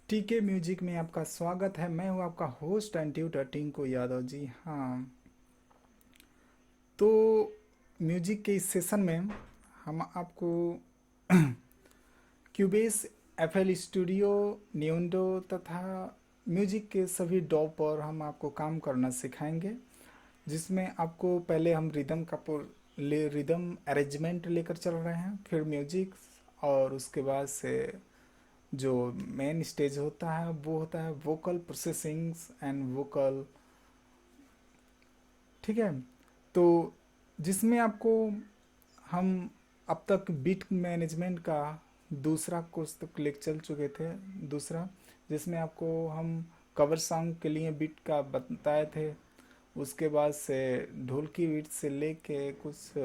टीके म्यूजिक में आपका स्वागत है। मैं हूं आपका host and tutor Tinku Yadav ji. हाँ, तो म्यूजिक के इस सेशन में हम आपको क्यूबेस, एफएल स्टूडियो, न्यूंडो तथा म्यूजिक के सभी डॉ पर हम आपको काम करना सिखाएंगे, जिसमें आपको पहले हम रिदम अरेंजमेंट लेकर चल रहे हैं, फिर म्यूजिक, और उसके बाद से जो मेन स्टेज होता है वो होता है वोकल प्रोसेसिंग्स एंड वोकल। ठीक है, तो जिसमें आपको हम अब तक बीट मैनेजमेंट का दूसरा कोर्स तक ले चल चुके थे। दूसरा, जिसमें आपको हम कवर सॉन्ग के लिए बीट का बताए थे। उसके बाद से ढोलकी बीट से लेके कुछ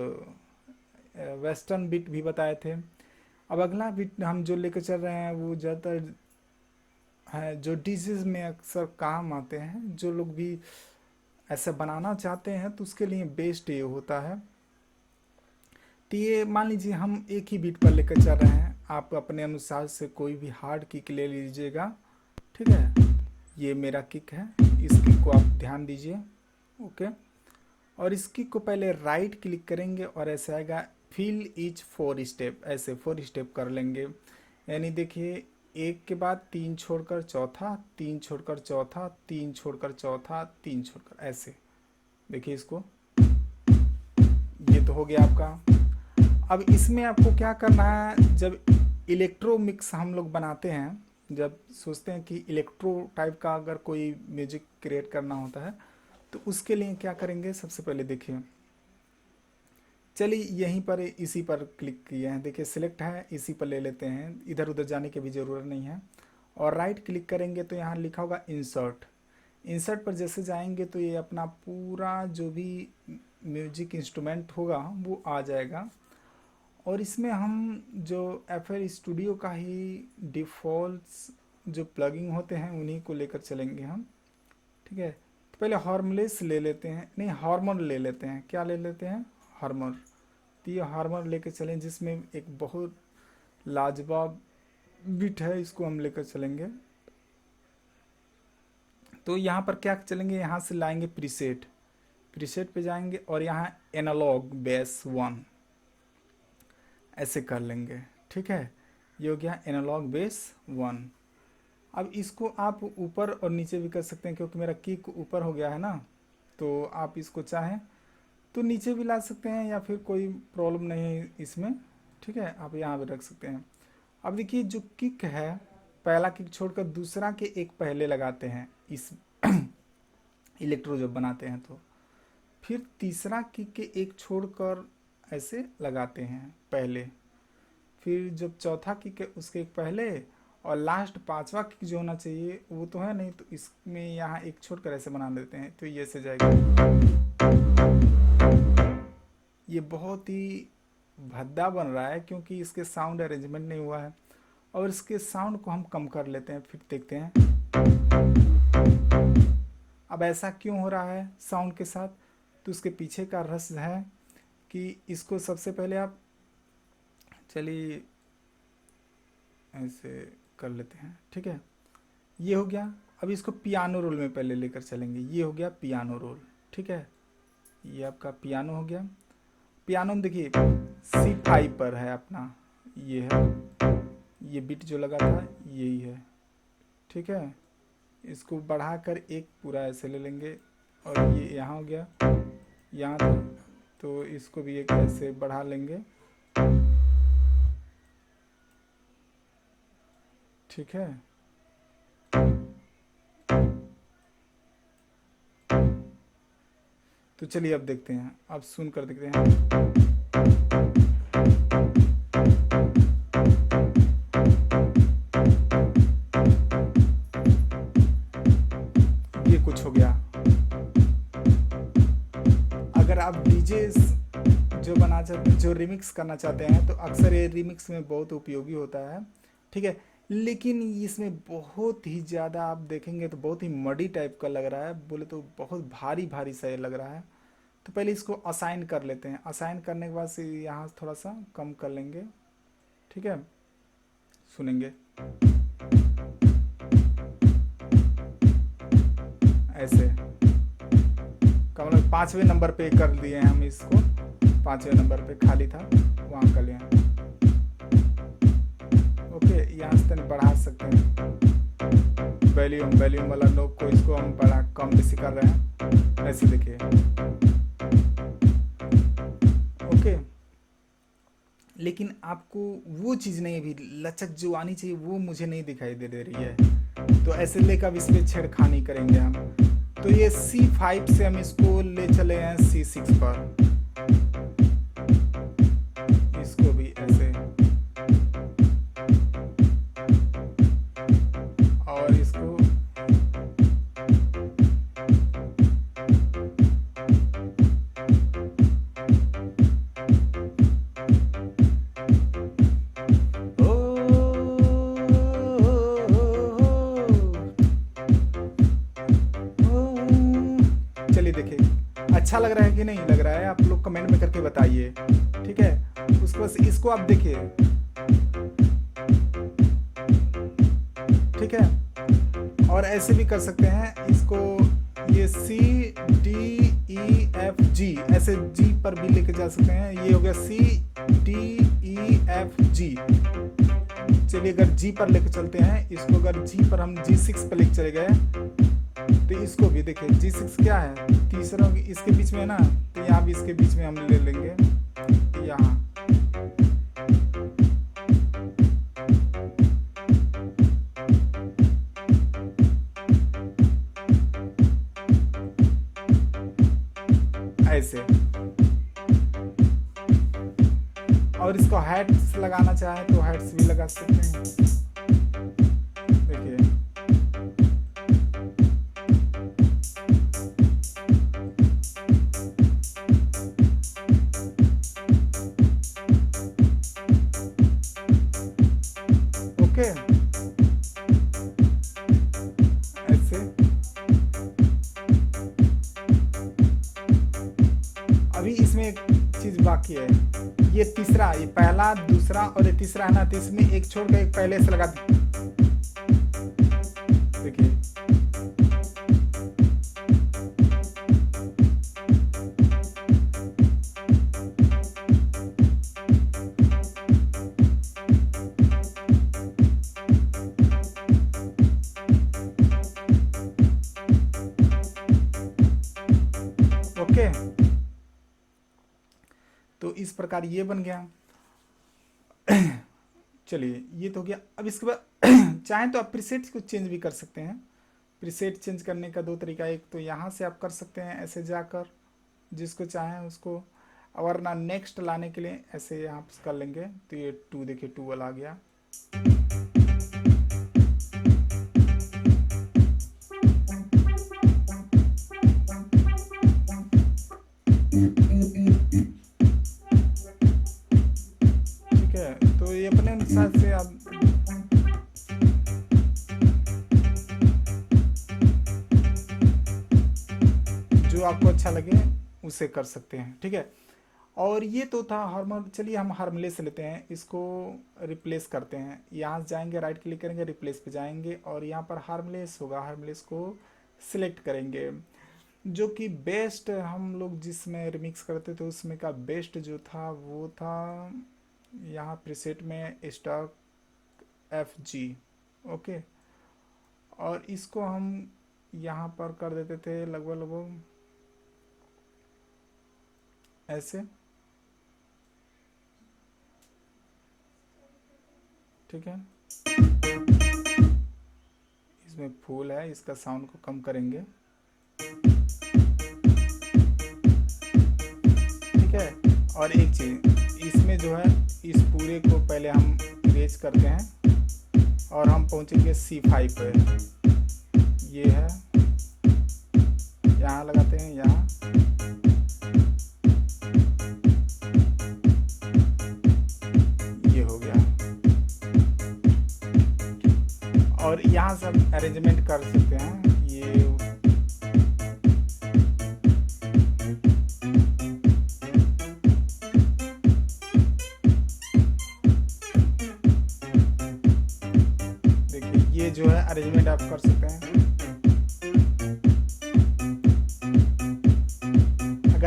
वेस्टर्न बीट भी बताए थे। अब अगला बीट हम जो लेकर चल रहे हैं वो ज़्यादातर है जो डिशेज में अक्सर काम आते हैं। जो लोग भी ऐसा बनाना चाहते हैं तो उसके लिए बेस्ट ये होता है। तो ये मान लीजिए हम एक ही बीट पर लेकर चल रहे हैं, आप अपने अनुसार से कोई भी हार्ड किक ले लीजिएगा। ठीक है, ये मेरा किक है, इस किक को आप ध्यान दीजिए। ओके, और इस किक को पहले राइट क्लिक करेंगे और ऐसे आएगा फील ईच फोर स्टेप, ऐसे फोर स्टेप कर लेंगे। यानी देखिए, एक के बाद तीन छोड़कर चौथा, तीन छोड़कर चौथा, तीन छोड़कर चौथा, तीन छोड़कर, ऐसे। देखिए इसको, ये तो हो गया आपका। अब इसमें आपको क्या करना है, जब इलेक्ट्रो मिक्स हम लोग बनाते हैं, जब सोचते हैं कि इलेक्ट्रो टाइप का अगर कोई म्यूजिक क्रिएट करना होता है तो उसके लिए क्या करेंगे, सबसे पहले देखिए, चलिए यहीं पर इसी पर क्लिक किए हैं, देखिए सिलेक्ट है, इसी पर ले लेते हैं, इधर उधर जाने की भी ज़रूरत नहीं है। और राइट क्लिक करेंगे तो यहाँ लिखा होगा इंसर्ट। इंसर्ट पर जैसे जाएंगे तो ये अपना पूरा जो भी म्यूजिक इंस्ट्रूमेंट होगा वो आ जाएगा। और इसमें हम जो एफएल स्टूडियो का ही डिफ़ॉल्ट्स जो प्लगिंग होते हैं उन्हीं को लेकर चलेंगे हम। ठीक है, तो पहले हार्मलेस ले लेते हैं, नहीं हार्मोन ले लेते हैं, क्या ले लेते हैं, हार्मर। तो ये हार्मर लेकर चलें, जिसमें एक बहुत लाजवाब बिट है, इसको हम लेकर चलेंगे। तो यहाँ पर क्या चलेंगे, यहाँ से लाएंगे प्रीसेट, प्रीसेट पे जाएंगे और यहाँ एनालॉग बेस वन, ऐसे कर लेंगे। ठीक है, ये हो गया एनालॉग बेस वन। अब इसको आप ऊपर और नीचे भी कर सकते हैं, क्योंकि मेरा किक ऊपर हो गया है ना, तो आप इसको चाहें तो नीचे भी ला सकते हैं या फिर कोई प्रॉब्लम नहीं है इसमें। ठीक है, आप यहाँ भी रख सकते हैं। अब देखिए, जो किक है, पहला किक छोड़कर दूसरा के एक पहले लगाते हैं इस इलेक्ट्रो जब बनाते हैं, तो फिर तीसरा किक के एक छोड़कर ऐसे लगाते हैं पहले, फिर जब चौथा किक है उसके एक पहले, और लास्ट पांचवा किक जो होना चाहिए वो तो है नहीं, तो इसमें यहाँ एक छोड़कर ऐसे बना देते हैं, तो ये ऐसे जाएगा। ये बहुत ही भद्दा बन रहा है क्योंकि इसके साउंड अरेंजमेंट नहीं हुआ है, और इसके साउंड को हम कम कर लेते हैं, फिर देखते हैं। अब ऐसा क्यों हो रहा है साउंड के साथ, तो उसके पीछे का रहस्य है कि इसको सबसे पहले आप, चलिए ऐसे कर लेते हैं। ठीक है, ये हो गया। अब इसको पियानो रोल में पहले लेकर चलेंगे, ये हो गया पियानो रोल। ठीक है, ये आपका पियानो हो गया। पियानो में देखिए C5 पर है अपना, ये है, ये बीट जो लगा था यही है। ठीक है, इसको बढ़ाकर एक पूरा ऐसे ले लेंगे, और ये यहाँ हो गया, यहाँ था, तो इसको भी एक ऐसे बढ़ा लेंगे। ठीक है, तो चलिए अब देखते हैं, अब सुन कर देखते हैं। ये कुछ हो गया। अगर आप डीजे जो बना चाहते, जो रिमिक्स करना चाहते हैं, तो अक्सर ये रिमिक्स में बहुत उपयोगी होता है। ठीक है, लेकिन इसमें बहुत ही ज़्यादा आप देखेंगे तो बहुत ही मडी टाइप का लग रहा है, बोले तो बहुत भारी भारी सा ये लग रहा है। तो पहले इसको असाइन कर लेते हैं, असाइन करने के बाद से यहाँ थोड़ा सा कम कर लेंगे। ठीक है, सुनेंगे। ऐसे का मतलब 5वें नंबर पे कर दिए हैं हम इसको, 5वें नंबर पे खाली था वहाँ कर लिए हैं। ओके, यहाँ से तक बढ़ा सकते हैं वॉल्यूम वाला नोब को, इसको हम बढ़ा कम बेसी कर रहे हैं, ऐसे देखिए। ओके, लेकिन आपको वो चीज़ नहीं, अभी लचक जो आनी चाहिए वो मुझे नहीं दिखाई दे रही है। तो ऐसे लेकर अब इस पर छेड़खानी करेंगे हम। तो ये C5 से हम इसको ले चले हैं C6 पर, इसको भी ऐसे, और इसको चलिए देखिए अच्छा लग रहा है कि नहीं लग रहा है, आप लोग कमेंट में करके बताइए। ठीक है, उसके बाद इसको आप देखिए। ठीक है, और ऐसे भी कर सकते हैं इसको, ये C D E F G, ऐसे G पर भी लेके जा सकते हैं। ये हो गया C D E F G। चलिए अगर G पर लेके चलते हैं इसको, अगर G पर हम G6 पर लेके चले गए तो इसको भी देखिए, G6 क्या है, तीसरा इसके बीच में है ना, तो यहाँ भी इसके बीच में हम ले लेंगे यहाँ। ऐसे, और इसको हेड्स लगाना चाहे तो हेड्स भी लगा सकते हैं। देखिए ओके, ऐसे। अभी इसमें एक चीज बाकी है, ये तीसरा, ये पहला दूसरा और ये तीसरा है ना, तो इसमें एक छोड़ के एक पहले से लगा देखिए। ओके, तो इस प्रकार ये बन गया। चलिए ये तो हो गया। अब इसके बाद चाहें तो आप प्रीसेट को चेंज भी कर सकते हैं। प्रीसेट चेंज करने का दो तरीका, एक तो यहाँ से आप कर सकते हैं ऐसे जाकर, जिसको चाहें उसको, और ना नेक्स्ट लाने के लिए ऐसे यहाँ कर लेंगे, तो ये 2 देखिए 2 वाला आ गया। ठीक है, तो ये अपने अनुसार से आप जो आपको अच्छा लगे उसे कर सकते हैं। ठीक है, और ये तो था हार्मोन। चलिए हम हार्मलेस लेते हैं, इसको रिप्लेस करते हैं। यहाँ से जाएंगे, राइट क्लिक करेंगे, रिप्लेस पे जाएंगे और यहाँ पर हार्मलेस होगा, हार्मलेस को सिलेक्ट करेंगे। जो कि बेस्ट हम लोग जिसमें रिमिक्स करते थे उसमें का बेस्ट जो था वो था यहाँ प्रीसेट में स्टॉक FG। ओके, और इसको हम यहाँ पर कर देते थे लगभग ऐसे। ठीक है, इसमें फूल है, इसका साउंड को कम करेंगे। ठीक है, और एक चीज़ इसमें जो है, इस पूरे को पहले हम इरेज करते हैं और हम पहुंचेंगे C5 पे। ये है, यहाँ लगाते हैं, यहाँ ये हो गया। और यहाँ से हम अरेंजमेंट कर सकते हैं। ये देखिए, ये जो है अरेंजमेंट आप कर सकते हैं।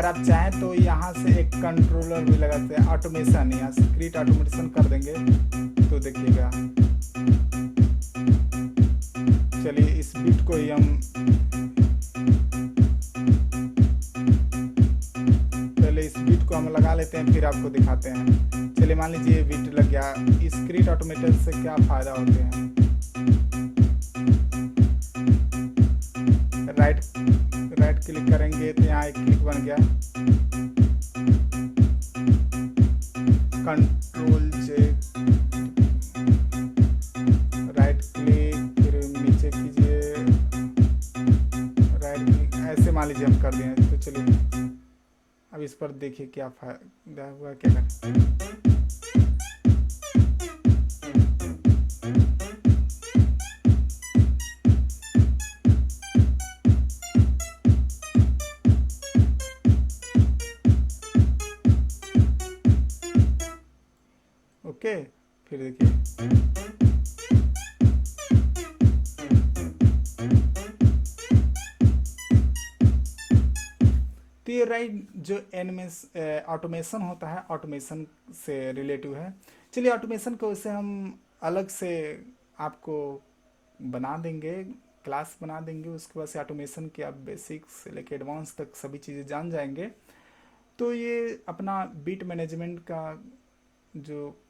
अगर आप चाहें तो यहाँ से एक कंट्रोलर भी लगाते हैं, ऑटोमेशन, यहाँ से क्रिएट ऑटोमेशन कर देंगे तो देखिएगा। चलिए इस बीट को ही हम पहले इस बीट को हम लगा लेते हैं, फिर आपको दिखाते हैं। चलिए मान लीजिए बीट लग गया। इस क्रिएट ऑटोमेशन से क्या फ़ायदा होते हैं, राइट राइट क्लिक करेंगे तो यहाँ एक क्लिक बन गया, कंट्रोल चेक, राइट क्लिक, फिर नीचे कीजिए, राइट क्लिक, ऐसे मान लीजिए हम कर दिए। तो चलिए अब इस पर देखिए क्या फायदा हुआ, क्या करें। ओके, फिर देखिए तो ये राइट जो एनिमेस ऑटोमेशन होता है, ऑटोमेशन से रिलेटिव है। चलिए ऑटोमेशन को उसे हम अलग से आपको बना देंगे, क्लास बना देंगे, उसके बाद से ऑटोमेशन के आप बेसिक से लेकर एडवांस तक सभी चीज़ें जान जाएंगे। तो ये अपना बीट मैनेजमेंट का जो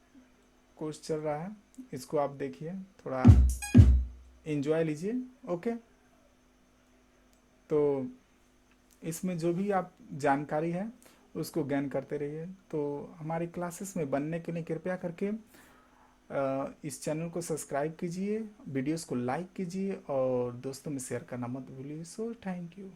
कोर्स चल रहा है, इसको आप देखिए, थोड़ा एंजॉय लीजिए। ओके, तो इसमें जो भी आप जानकारी है उसको गेन करते रहिए। तो हमारी क्लासेस में बनने के लिए कृपया करके इस चैनल को सब्सक्राइब कीजिए, वीडियोस को लाइक कीजिए और दोस्तों में शेयर करना मत भूलिए। So thank you.